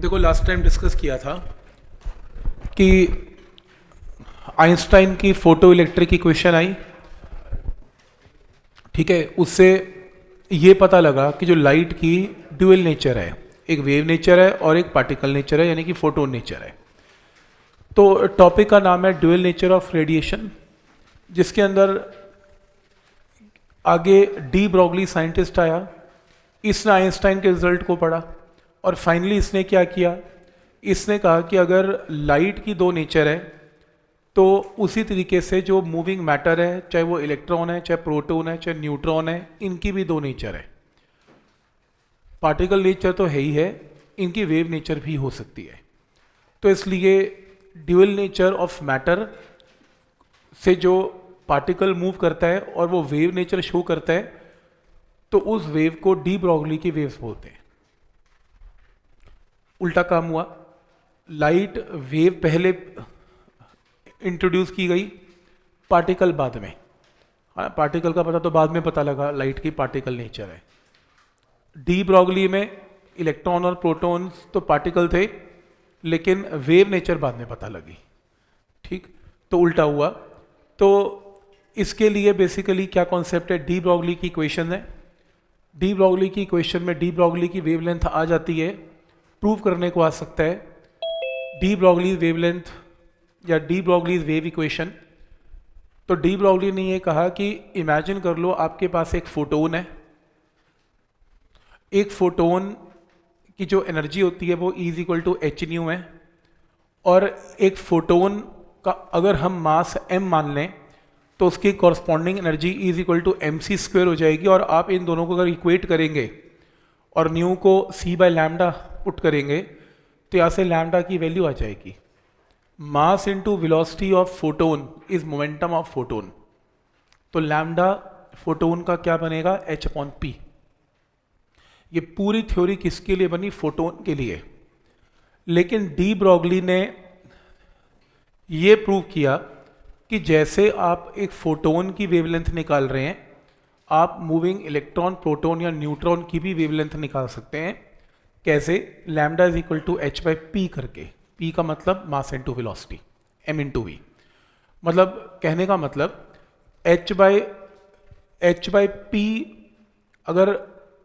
देखो last time discuss किया था कि आइंस्टाइन की फोटो इलेक्ट्रिक इक्वेशन आई। ठीक है, उससे ये पता लगा कि जो लाइट की ड्यूअल नेचर है, एक वेव नेचर है और एक पार्टिकल नेचर है, यानी कि फोटोन नेचर है। तो टॉपिक का नाम है ड्यूअल नेचर ऑफ रेडिएशन, जिसके अंदर आगे डी ब्रॉगली साइंटिस्ट आया। इसने आइंस्टाइन के रिजल्ट को पढ़ा और फाइनली इसने क्या किया, इसने कहा कि अगर लाइट की दो नेचर है तो उसी तरीके से जो मूविंग मैटर है, चाहे वो इलेक्ट्रॉन है, चाहे प्रोटॉन है, चाहे न्यूट्रॉन है, इनकी भी दो नेचर है। पार्टिकल नेचर तो है ही है, इनकी वेव नेचर भी हो सकती है। तो इसलिए ड्यूअल नेचर ऑफ मैटर से जो पार्टिकल मूव करता है और वो वेव नेचर शो करता है, तो उस वेव को डी ब्रॉगली की वेव्स बोलते हैं। उल्टा काम हुआ, लाइट वेव पहले इंट्रोड्यूस की गई, पार्टिकल बाद में। हाँ, पार्टिकल का पता तो बाद में पता लगा, लाइट की पार्टिकल नेचर है। डी ब्रॉगली में इलेक्ट्रॉन और प्रोटॉन तो पार्टिकल थे, लेकिन वेव नेचर बाद में पता लगी। ठीक, तो उल्टा हुआ। तो इसके लिए बेसिकली क्या कॉन्सेप्ट है, डी ब्रॉगली की इक्वेशन है। डी ब्रॉगली की इक्वेशन में डी ब्रॉगली की वेवलेंथ आ जाती है, प्रूव करने को आ सकता है डी ब्रॉगली वेवलेंथ या डी ब्रॉगली वेव इक्वेशन। तो डी ब्रॉगली ने ये कहा कि इमेजिन कर लो आपके पास एक फोटोन है। एक फोटोन की जो एनर्जी होती है वो is equal to H nu है, और एक फोटोन का अगर हम मास m मान लें तो उसकी corresponding energy is equal to M C square हो जाएगी। और आप इन दोनों को अगर इक्वेट करेंगे और न्यू को c बाय लैम्डा पुट करेंगे तो यहाँ से लैम्डा की वैल्यू आ जाएगी। Mass into velocity of photon is momentum of photon. तो लैम्डा फोटोन का क्या बनेगा, h/p। ये पूरी थ्योरी किसके लिए बनी, फोटोन के लिए। लेकिन डी ब्रॉगली ने ये प्रूव किया कि जैसे आप एक फोटोन की वेवलेंथ निकाल रहे हैं, आप मूविंग इलेक्ट्रॉन, प्रोटॉन या न्यूट्रॉन की भी वेवलेंथ निकाल सकते हैं। कैसे, lambda is equal to h/p करके। p का मतलब mass into velocity, m into V. मतलब कहने का मतलब h/p अगर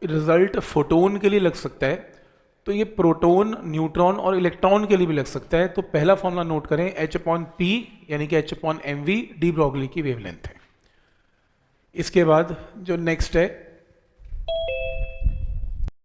रिजल्ट फोटोन के लिए लग सकता है तो ये प्रोटॉन, न्यूट्रॉन और इलेक्ट्रॉन के लिए भी लग सकता है। तो पहला फॉर्मूला नोट करें, h/p यानी कि h/mv डी ब्रॉगली की वेवलेंथ है। इसके बाद जो नेक्स्ट है